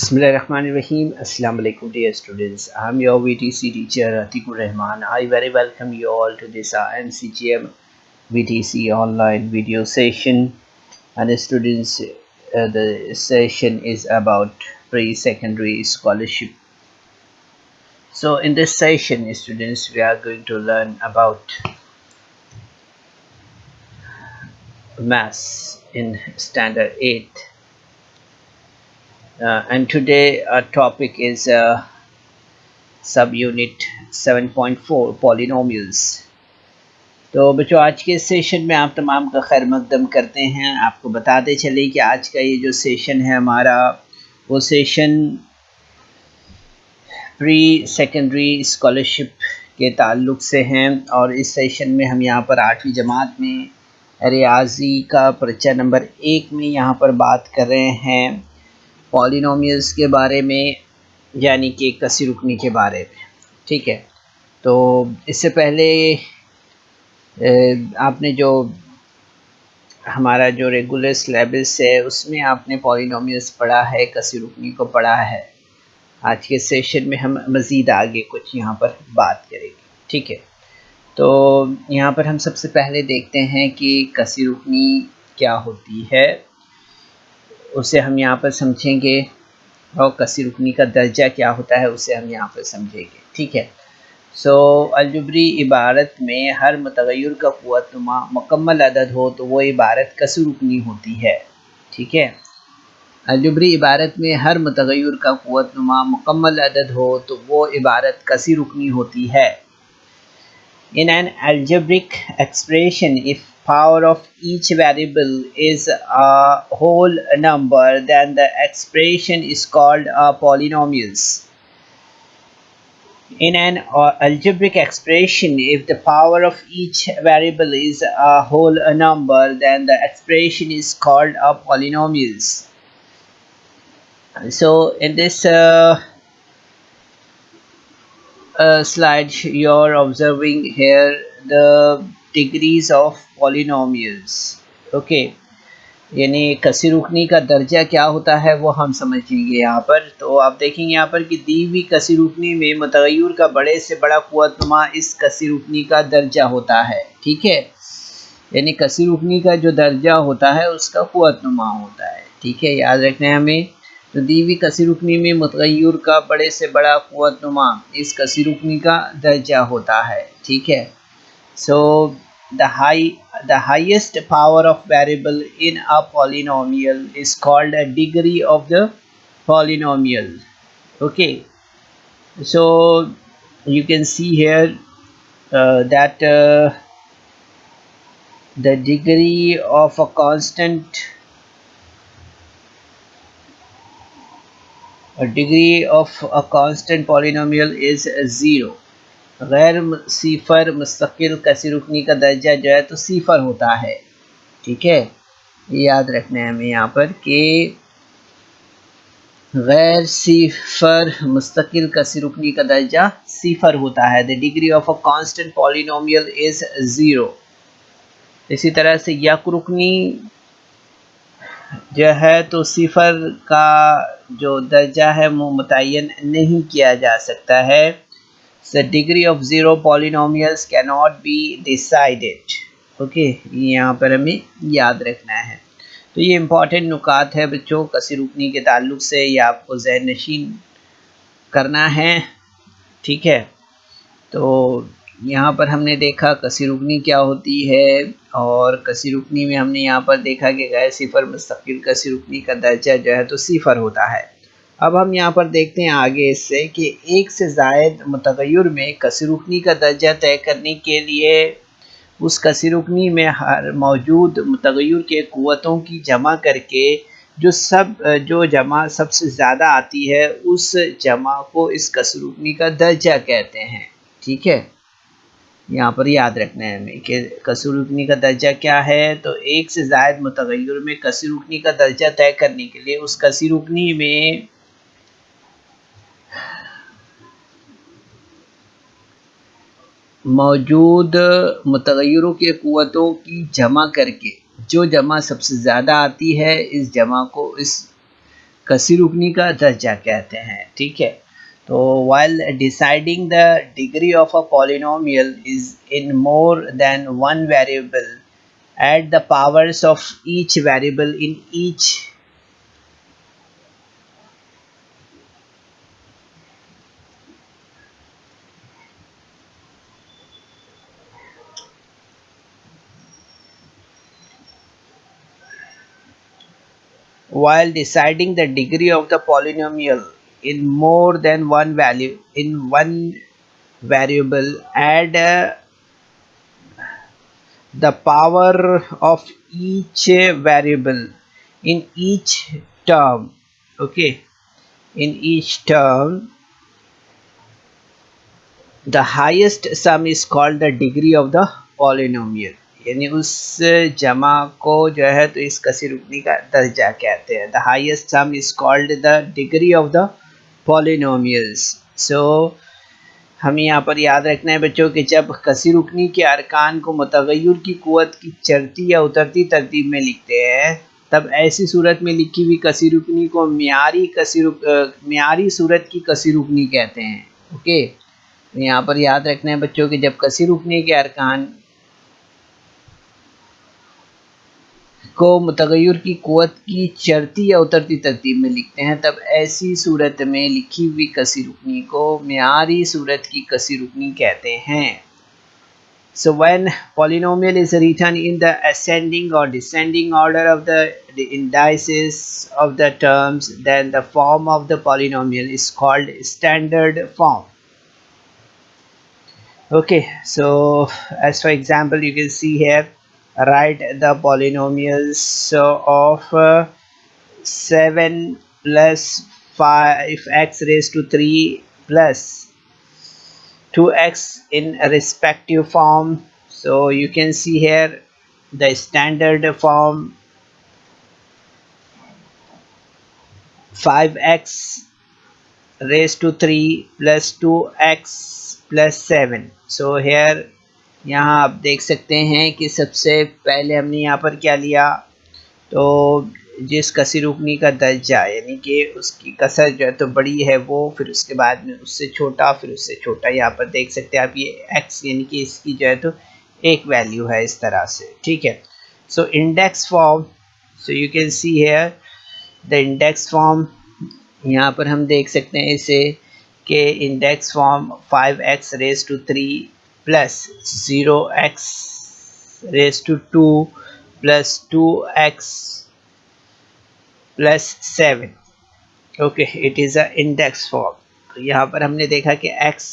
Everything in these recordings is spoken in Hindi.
Bismillahirrahmanirrahim. Assalamu alaikum dear students. I'm your VTC teacher Atikur Rahman. I very welcome you all to this MCGM VTC online video session. And students, the session is about pre-secondary scholarship. So in this session, students, we are going to learn about maths in standard 8. And today our topic is subunit 7.4 polynomials. तो बच्चों, आज के सेशन में आप तमाम का खैर मकदम करते हैं। आपको बताते चले कि आज का ये जो सेशन है हमारा, वो सेशन प्री सेकेंडरी स्कॉलरशिप के ताल्लुक़ से हैं। और इस सेशन में हम यहाँ पर 8वीं जमात में रियाजी का पर्चा नंबर 1 में यहाँ पर बात कर रहे हैं पॉलिनोमियल्स के बारे में, यानी कि कसी रुकनी के बारे में। ठीक है, तो इससे पहले आपने जो हमारा जो रेगुलर सिलेबस है उसमें आपने पॉलिनोमियल्स पढ़ा है, कसी रुकनी को पढ़ा है। आज के सेशन में हम मज़ीद आगे कुछ यहाँ पर बात करेंगे। ठीक है, तो यहाँ पर हम सबसे पहले देखते हैं कि कसी रुकनी क्या होती है, उसे हम यहाँ पर समझेंगे, और कसी रुकनी का दर्जा क्या होता है उसे हम यहाँ पर समझेंगे। ठीक है, सो अलजबरी इबारत में हर मुतग़य्यर का क़ुव्वतनुमा मुकम्मल अदद हो तो वो इबारत कसी रुकनी होती है। ठीक है, अलजबरी इबारत में हर मुतग़य्यर का क़ुव्वतनुमा मुकम्मल अदद हो तो वो इबारत कसी रुकनी होती है। In an algebraic expression, if power of each variable is a whole number, then the expression is called a polynomial. In an algebraic expression, if the power of each variable is a whole number, then the expression is called a polynomial. So in this slide you're observing here the degrees of polynomials. Okay, यानी कसी रुकनी का दर्जा क्या होता है वो हम समझेंगे यहाँ पर। तो आप देखेंगे यहाँ पर कि दी हुई कसी रुकनी में मुतग़य्यर का बड़े से बड़ा क़ुव्वतनुमा इस कसी रुकनी का दर्जा होता है। ठीक है, यानी कसी रुकनी का जो दर्जा होता है उसका क़ुव्वतनुमा होता है। ठीक है, याद रखना है हमें। तो दी हुई कसी रुकनी में मुतग़य्यर का बड़े से बड़ा क़ुव्वतनुमा इस कसी रुकनी का दर्जा होता है। ठीक है, सो the highest power of variable in a polynomial is called a degree of the polynomial. Okay, so you can see here that the degree of a constant polynomial is 0. गैर सिफर मुस्तकिल कसी रुकनी का दर्जा जो है तो सिफर होता है। ठीक है, याद रखना है हमें यहाँ पर कि गैर सिफर मुस्तकिल कसी रुकनी का दर्जा सिफर होता है। The degree of a constant polynomial is 0। इसी तरह से यक रुकनी जो है तो सिफर का जो दर्जा है वो मुतय्यन नहीं किया जा सकता है। The degree of zero polynomials cannot be decided. Okay, यहाँ पर हमें याद रखना है। तो ये इम्पॉर्टेंट नुकात है बच्चों कसी रुकनी के ताल्लुक़ से, ये आपको ज़हन नशीन करना है। ठीक है, तो यहाँ पर हमने देखा कसी रुकनी क्या होती है, और कसी रुकनी में हमने यहाँ पर देखा कि गैर सिफर मुस्तकिल कसी रुकनी का दर्जा जो है तो सिफर होता है। अब हम यहाँ पर देखते हैं आगे इससे कि एक से ज़ायद मुतग़य्यर में कसी रुकनी का दर्जा तय करने के लिए उस कसी रुकनी में हर मौजूद मुतग़य्यर के क़ुव्वतों की जमा करके जो जमा सबसे ज़्यादा आती है उस जमा को इस कसी रुकनी का दर्जा कहते हैं। ठीक है, यहाँ पर याद रखना है हमें कि कसी रुकनी का दर्जा क्या है। तो एक से ज़ायद मुतग़य्यर में कसी रुकनी का दर्जा तय करने के लिए उस कसी रुकनी में मौजूद मुतग़य्यरों के क़ुव्वतों की जमा करके जो जमा सबसे ज़्यादा आती है इस जमा को इस कसी रुकनी का दर्जा कहते हैं, ठीक है। तो while deciding the degree of a polynomial is in more than one variable, add the powers of each variable in each while deciding the degree of the polynomial in more than one value in one variable, add the power of each variable in each term, okay, in each term. The highest sum is called the degree of the polynomial, यानी उस जमा को जो है तो इस कसी रुकनी का दर्जा कहते हैं। The highest sum is called the degree of the polynomials. So हमें यहाँ पर याद रखना है बच्चों कि जब कसी रुकनी के अरकान को मुतगय्यर की कुव्वत की चढ़ती या उतरती तरतीब में लिखते हैं, तब ऐसी सूरत में लिखी हुई कसी रुकनी को मियारी सूरत की कसी रुकनी कहते हैं, ओके। यहाँ पर याद रखना है बच्चों कि जब कसी रुकने के अरकान को मुतगय्यर की कुव्वत की चढ़ती या उतरती तरतीब में लिखते हैं, तब ऐसी सूरत में लिखी हुई कसी रुकनी को मियारी सूरत की कसी रुकनी कहते हैं। So when polynomial is written in the ascending or descending order of the indices of the terms, then the form of the polynomial is called standard form. Okay, so as for example, you can see here, write the polynomials of 7 plus 5x raised to 3 plus 2x in respective form. So you can see here the standard form 5x raised to 3 plus 2x plus 7. So here यहाँ आप देख सकते हैं कि सबसे पहले हमने यहाँ पर क्या लिया, तो जिस कसी रुकनी का दर्जा यानी कि उसकी कसर जो है तो बड़ी है वो, फिर उसके बाद में उससे छोटा, फिर उससे छोटा। यहाँ पर देख सकते हैं आप ये x यानी कि इसकी जो है तो एक वैल्यू है इस तरह से, ठीक है। So index form, so you can see here the index form, यहाँ पर हम देख सकते हैं इसे कि index form 5x raise to 3 plus 0x raise to 2 plus 2x plus 7, okay, it is a index form. तो यहाँ पर हमने देखा कि x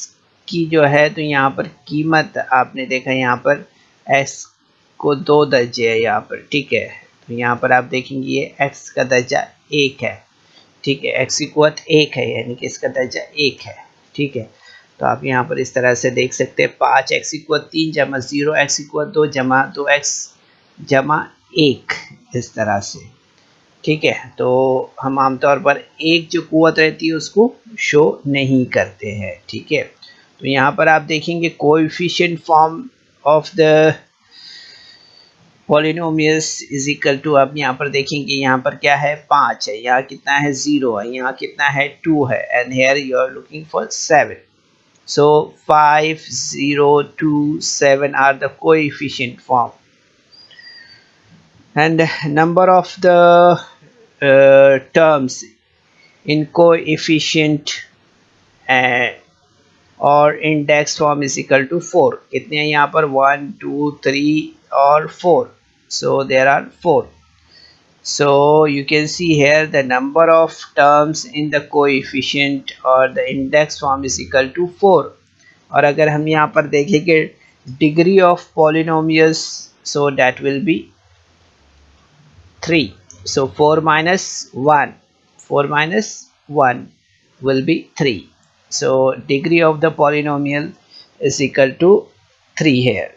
की जो है तो यहाँ पर कीमत आपने देखा यहाँ पर x को 2 दर्जे है यहाँ पर, ठीक है। तो यहाँ पर आप देखेंगे ये x का दर्जा 1 है, ठीक है, x की कुव्वत 1 है यानी कि इसका दर्जा 1 है, ठीक है। तो आप यहाँ पर इस तरह से देख सकते हैं 5x की कुव्वत 3 जमा 0x की कुव्वत 2 जमा 2x जमा 1, इस तरह से, ठीक है। तो हम आमतौर पर एक जो कुव्वत रहती है उसको शो नहीं करते हैं, ठीक है। तो यहाँ पर आप देखेंगे coefficient form of the polynomials is equal to, आप यहाँ पर देखेंगे यहाँ पर क्या है 5 है, यहाँ कितना है 0 है, यहाँ कितना है 2 है, and here you are looking for 7। सो 5 0 2 7 are the coefficient form, and number of the terms in coefficient और index form is equal to 4। कितने हैं यहाँ पर 1 2 3 और 4, so there are 4। so you can see here the number of terms in the coefficient or the index form is equal to 4। और अगर हम यहाँ पर देखें कि degree of polynomials, so that will be 3। so 4 minus 1 will be 3। so degree of the polynomial is equal to 3 here।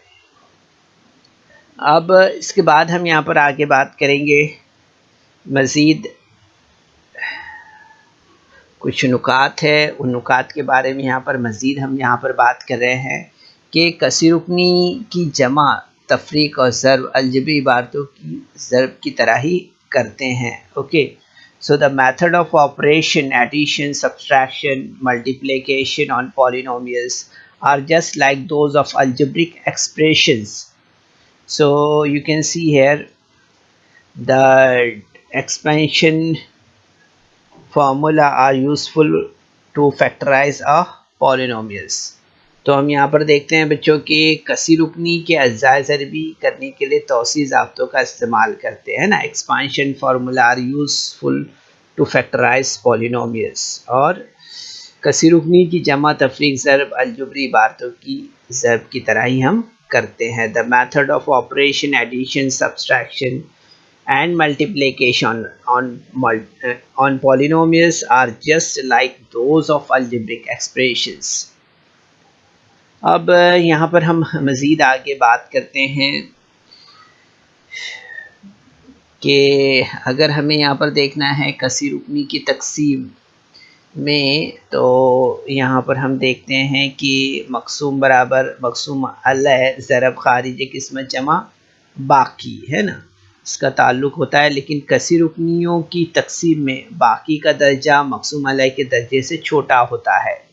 अब इसके बाद हम यहाँ पर आगे बात करेंगे मज़ीद कुछ नुकात है, उन नुकात के बारे में यहाँ पर मज़ीद हम यहाँ पर बात कर रहे हैं कि कसी रुकनी की जमा तफरीक और ज़र्ब अलजबरी इबारतों की ज़र्ब की तरह ही करते हैं, okay. So the method of operation, addition, subtraction, multiplication on polynomials are just like those of algebraic expressions. So you can see here the expansion formula are useful to factorize a polynomials. तो हम यहाँ पर देखते हैं बच्चों कि कसी रुकनी के अज्जाए ज़रबी करने के लिए तौसी ज़ाब्तों का इस्तेमाल करते हैं ना. Expansion formula are useful to factorise polynomials. और कसी रुकनी की जमा तफरीक ज़रब अलजबरी इबारतों की ज़रब की तरह ही हम करते हैं. The method of operation, addition, subtraction and multiplication on polynomials are just like those of algebraic expressions. अब यहाँ पर हम मज़ीद आगे बात करते हैं कि अगर हमें यहाँ पर देखना है कसी रुकनी की तकसीम में, तो यहाँ पर हम देखते हैं कि मकसूम बराबर मकसूम अलह ज़रब खारिज किस्मत जमा बाकी है ना, इसका ताल्लुक होता है. लेकिन कसी रुकनियों की तकसीम में बाकी का दर्जा मकसूम अलह के दर्जे से छोटा होता है.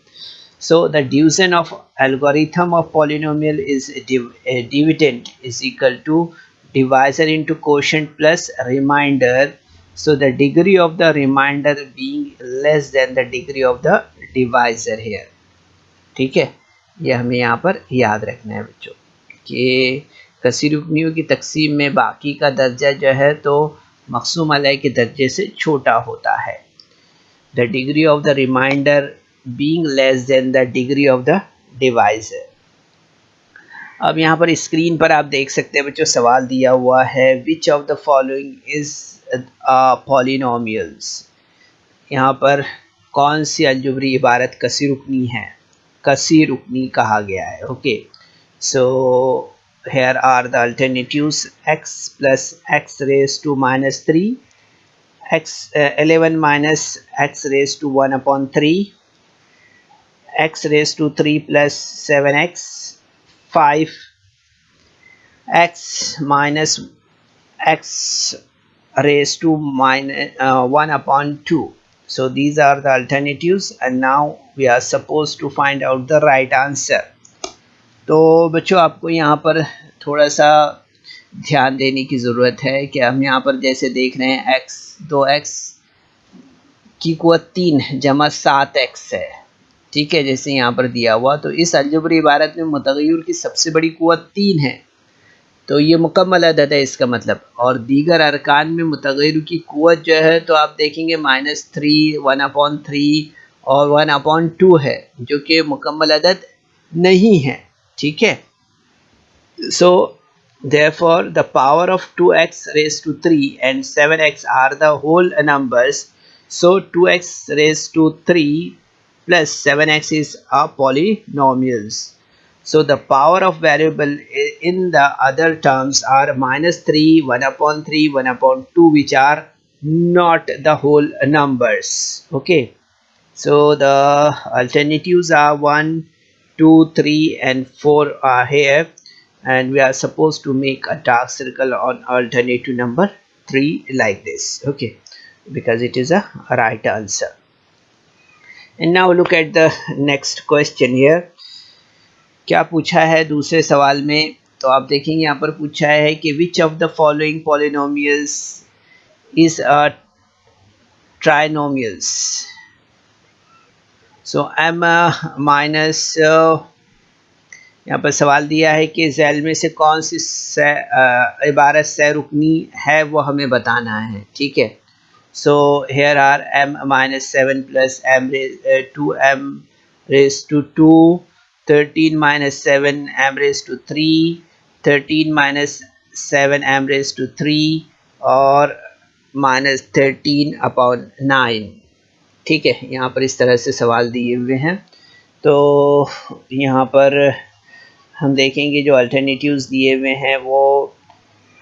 So the division of algorithm of polynomial is dividend is equal to divisor into quotient plus remainder. So the degree of the remainder being less than the degree of the divisor here. ठीक है, यह हमें यहाँ पर याद रखना है बच्चों कि कसी रुकनियों की तकसीम में बाकी का दर्जा जो है तो मकसूम अलह के दर्जे से छोटा होता है. The degree of the remainder being less than the degree of the divisor. अब यहाँ पर स्क्रीन पर आप देख सकते हैं बच्चों, सवाल दिया हुआ है which of the following is polynomials. यहाँ पर कौन सी अलजबरी इबारत कसी रुकनी है, कसी रुकनी कहा गया है. Okay, so here are the alternatives: x plus x raised to minus 3, x 11 minus x raised to 1 upon 3, x raised to 3 plus 7x, 5, x minus x raised to minus 1 upon 2. So these are the alternatives and now we are supposed to find out the right answer. तो बच्चों आपको यहाँ पर थोड़ा सा ध्यान देने की ज़रूरत है कि हम यहाँ पर जैसे देख रहे हैं x 2x की क़ुव्वत 3 जमा 7x है. ठीक है, जैसे यहाँ पर दिया हुआ, तो इस अलजबरी इबारत में मुतग़य्यर की सबसे बड़ी क़ुव्वत 3 है, तो ये मुकम्मल अदद है इसका मतलब. और दीगर अरकान में मुतग़य्यर की क़ुव्वत जो है तो आप देखेंगे -3, 1/3 और 1/2 है, जो कि मुकम्मल अदद नहीं है. ठीक है, सो therefore the power of 2x raised to 3 and 7x are the whole numbers. So 2x raised to 3 plus 7x is a polynomials. So the power of variable in the other terms are -3, 1/3, 1/2, which are not the whole numbers. Okay, so the alternatives are 1, 2, 3 and 4 are here, and we are supposed to make a dark circle on alternative number 3 like this. Okay, because it is a right answer. And now look at the next question here. क्या पूछा है दूसरे सवाल में, तो आप देखेंगे यहाँ पर पूछा है कि which of the following polynomials is a trinomials. So m minus यहाँ पर सवाल दिया है कि झैल में से कौन सी इबारत सह रुकनी है वो हमें बताना है. ठीक है, so here are m minus 7 plus m 2m raised to 2, 13 minus 7 m raised to 3, 13 minus 7 m raised to 3 और -13/9. ठीक है, यहाँ पर इस तरह से सवाल दिए हुए हैं. तो यहाँ पर हम देखेंगे जो अल्टरनेटिव्स दिए हुए हैं वो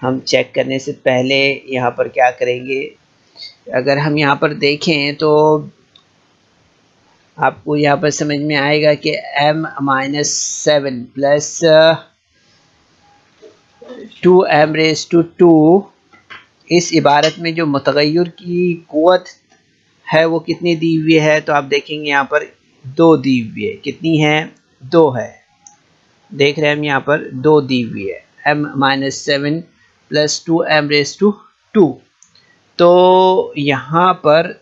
हम चेक करने से पहले यहाँ पर क्या करेंगे, अगर हम यहाँ पर देखें तो आपको यहाँ पर समझ में आएगा कि m minus 7 plus 2m raised to 2 इस इबारत में जो मुतगय्यर की क़ुव्वत है वो कितनी दी हुई है, तो आप देखेंगे यहाँ पर 2 दी हुई है। कितनी है? 2 है। देख रहे हैं हम यहाँ पर 2 दी हुई है, m-7 + 2m⁻²। तो यहाँ पर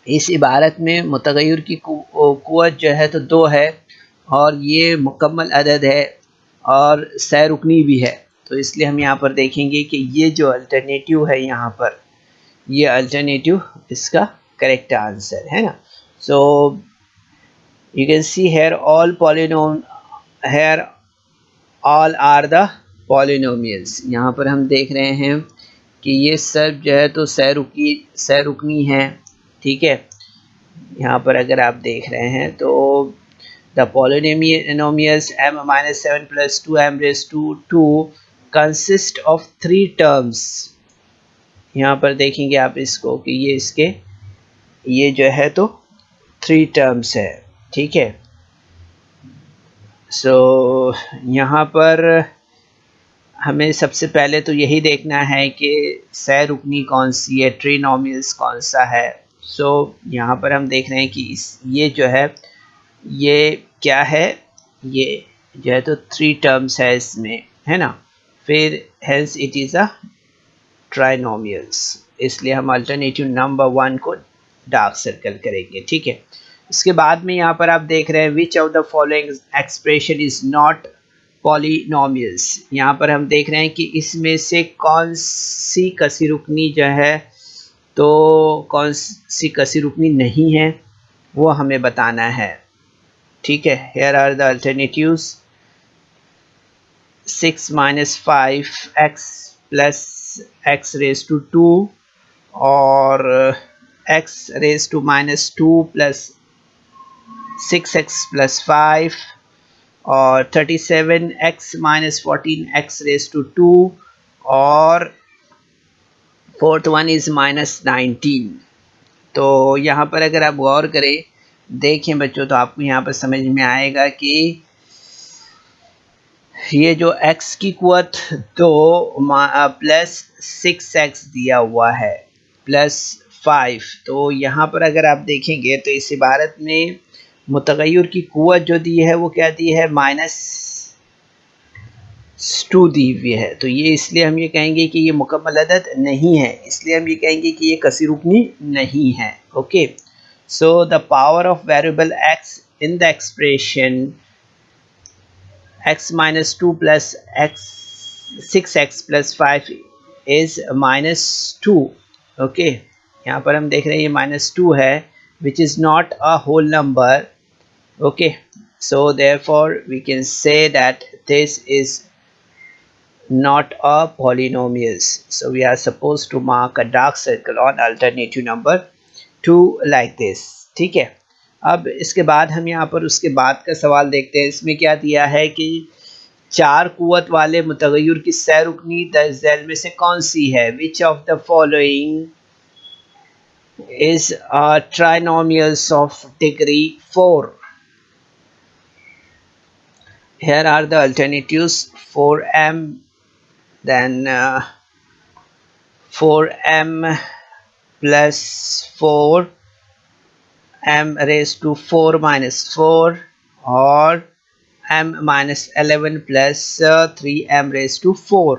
इस इबारत में मुतगय्यर की क़ुव्वत जो है तो 2 है, और ये मुकम्मल अदद है और सै रुकनी भी है। तो इसलिए हम यहाँ पर देखेंगे कि ये जो अल्टरनेटिव है यहाँ पर, ये अल्टरनेटिव इसका करेक्ट आंसर है ना। So you can see here all are the polynomials. यहाँ पर हम देख रहे हैं कि ये सब जो है तो सै रुकनी है, ठीक है। यहाँ पर अगर आप देख रहे हैं तो the polynomials m-7 + 2m⁻² consist of 3 terms. यहाँ पर देखेंगे आप इसको कि ये जो है तो 3 टर्म्स है, ठीक है। सो यहाँ पर हमें सबसे पहले तो यही देखना है कि सै रुकनी कौन सी है, ट्रिनोमियल्स कौन सा है। सो यहाँ पर हम देख रहे हैं कि ये जो है ये क्या है, ये जो है तो 3 टर्म्स है इसमें, है ना। फिर hence it is a trinomials, इसलिए हम अल्टरनेटिव नंबर 1 को डार्क सर्कल करेंगे, ठीक है। इसके बाद में यहाँ पर आप देख रहे हैं विच of the following expression is not polynomials. यहाँ पर हम देख रहे हैं कि इसमें से कौन सी कसी रुकनी जो है तो कौन सी कसी रुकनी नहीं है वो हमें बताना है, ठीक है। Hair are the alternatives 6 - 5x + x⁻², और x⁻² + 6x + 5, और 37x - 14x⁻², और 4th वन इज़ -19। तो यहाँ पर अगर आप गौर करें, देखें बच्चों, तो आपको यहाँ पर समझ में आएगा कि ये जो x की क़ुव्वत 2 + 6x दिया हुआ है +5, तो यहाँ पर अगर आप देखेंगे तो इस इबारत में मुतगय्यर की क़ुव्वत जो दी है वो क्या दी है, -2 दी हुई है। तो ये इसलिए हम ये कहेंगे कि ये मुकम्मल अदद नहीं है, इसलिए हम ये कहेंगे कि ये कसी रुकनी नहीं है, okay. So the power of variable x in the expression x-2 + 6x + 5 is -2, okay. यहाँ पर हम देख रहे हैं ये -2 है, which is not a whole number, okay. So therefore we can say that this is not a polynomials. So we are supposed to mark a dark circle on alternative number 2 like this, ठीक है। अब इसके बाद हम यहाँ पर उसके बाद का सवाल देखते हैं। इसमें क्या दिया है कि 4 क़ुव्वत वाले मुतगय्यर की सै रुकनी दस झैल में से कौन सी है, which of the following is trinomials of degree 4। Here are the alternatives 4m, then 4m + 4, m⁻⁴ - 4, और m-11 + 3m⁻⁴,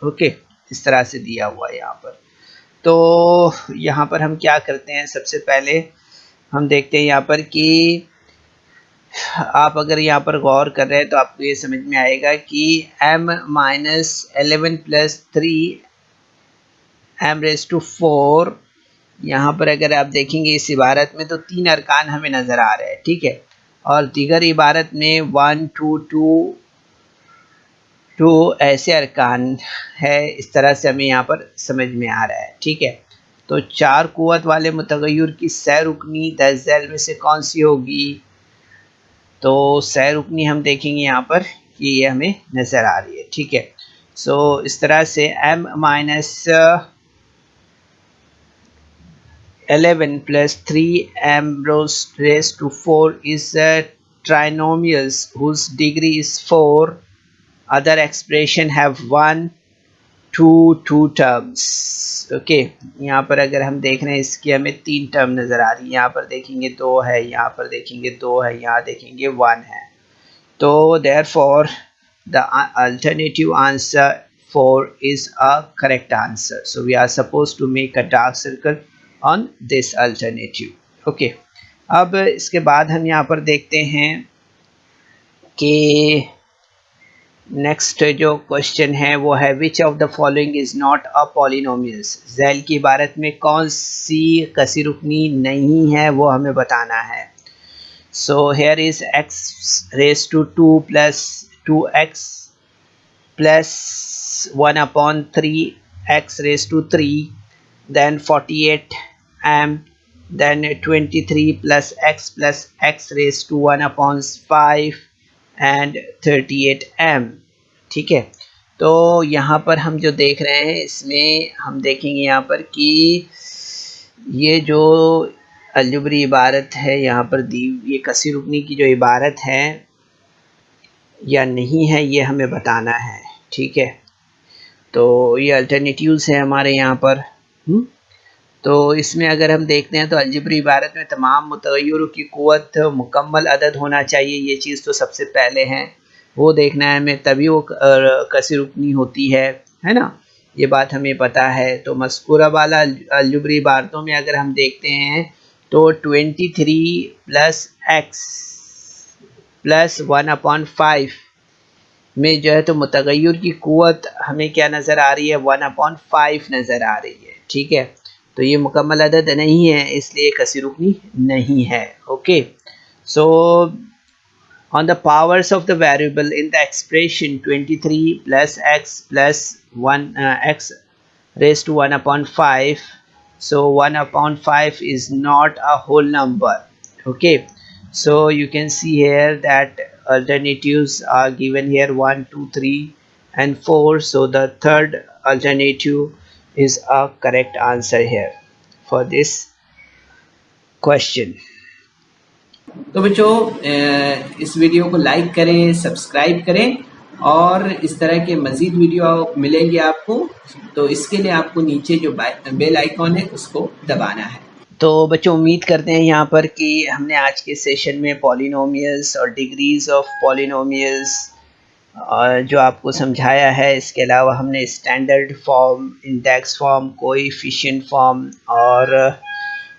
ओके। इस तरह से दिया हुआ है यहाँ पर। तो यहाँ पर हम क्या करते हैं, सबसे पहले हम देखते हैं यहाँ पर कि आप अगर यहाँ पर गौर कर रहे हैं तो आपको ये समझ में आएगा कि m-11 + 3m⁻⁴, यहाँ पर अगर आप देखेंगे इस इबारत में तो 3 अरकान हमें नज़र आ रहे हैं, ठीक है। और दीगर इबारत में 1 2 2 ऐसे अरकान है, इस तरह से हमें यहाँ पर समझ में आ रहा है, ठीक है। तो 4 क़ुव्वत वाले मुतगय्यर की सै रुकनी दस झैल में से कौन सी होगी, तो सै रुकनी हम देखेंगे यहाँ पर कि ये हमें नज़र आ रही है, ठीक है। सो इस तरह से m-11 + 3m⁻⁴ is trinomials whose degree is 4. Other expression have 1, two terms. Okay, यहाँ पर अगर हम देख रहे हैं इसकी हमें 3 टर्म नज़र आ रही है। यहाँ पर देखेंगे 2 है, यहाँ पर देखेंगे 2 है, यहाँ देखेंगे 1 है। तो therefore the alternative answer 4 is a correct answer. So we are supposed to make a dark circle on this alternative. Okay, अब इसके बाद हम यहाँ पर देखते हैं कि नेक्स्ट जो क्वेश्चन है वो है which of the following is not a polynomials. झैल की इबारत में कौन सी कसी रुकनी नहीं है वो हमें बताना है। So here is x raised to 2 plus 2x plus 1 upon 3 x raised to 3, then 48m, then 23 plus x raised to 1 upon 5 and 38m। ठीक है, तो यहाँ पर हम जो देख रहे हैं इसमें हम देखेंगे यहाँ पर कि ये जो अलजबरी इबारत है यहाँ पर दी, ये कसी रुकनी की जो इबारत है या नहीं है ये हमें बताना है। ठीक है, तो ये अल्टरनेटिव्स है हमारे यहाँ पर। तो इसमें अगर हम देखते हैं तो अलजबरी इबारत में तमाम मुतग़य्यरों की क़ुव्वत मुकम्मल अदद होना चाहिए, ये चीज़ तो सबसे पहले है, वो देखना है हमें, तभी वो कसी रुकनी होती है ना, ये बात हमें पता है। तो मज़कूरा वाला अलजबरी इबारतों में अगर हम देखते हैं तो 23 प्लस x प्लस 1/5 में जो है तो मुतग़य्यर की क़ुव्वत हमें क्या नज़र आ रही है, 1/5 नज़र आ रही है। ठीक है, तो ये मुकम्मल अदद नहीं है, इसलिए कसी रुकनी नहीं है। Okay, so on the powers of the variable in the expression 23 plus x plus 1 x raised to 1/5, so 1/5 is not a whole number. Okay, so you can see here that alternatives are given here 1 2 3 and 4, so the third alternative is a correct answer here for this question. तो बच्चों इस वीडियो को लाइक करें, सब्सक्राइब करें और इस तरह के मज़ीद वीडियो मिलेंगे आपको। तो इसके लिए आपको नीचे जो बेल आइकॉन है उसको दबाना है। तो बच्चों उम्मीद करते हैं यहाँ पर कि हमने आज के सेशन में पॉलिनोमियल्स और डिग्रीज़ ऑफ पॉलिनोमियल्स जो आपको समझाया है। इसके अलावा हमने standard form, index form, coefficient form और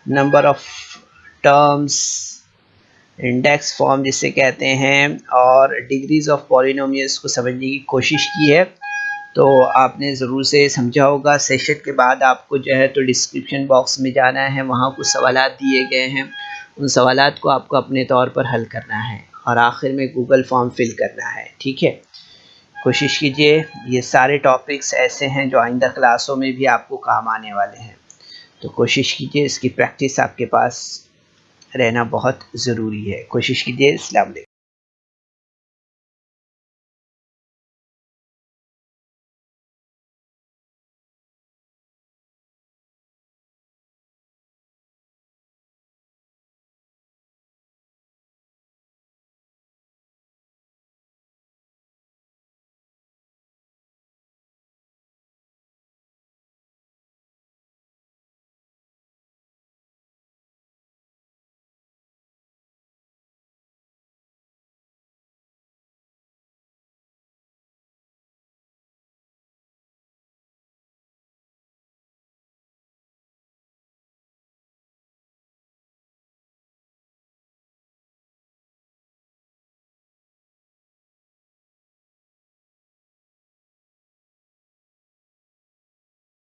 number of terms, index form जिसे कहते हैं, और डिग्रीज़ ऑफ पॉलिनोमियल्स को समझने की कोशिश की है। तो आपने ज़रूर से समझा होगा। सेशन के बाद आपको जो है तो डिस्क्रिप्शन बॉक्स में जाना है, वहाँ कुछ सवालात दिए गए हैं, उन सवालात को आपको अपने तौर पर हल करना है और आखिर में गूगल फॉर्म फिल करना है। ठीक है, कोशिश कीजिए। ये सारे टॉपिक्स ऐसे हैं जो आइंदा क्लासों में भी आपको काम आने वाले हैं, तो कोशिश कीजिए, इसकी प्रैक्टिस आपके पास रहना बहुत ज़रूरी है। कोशिश कीजिए। अस्सलाम वालेकुम।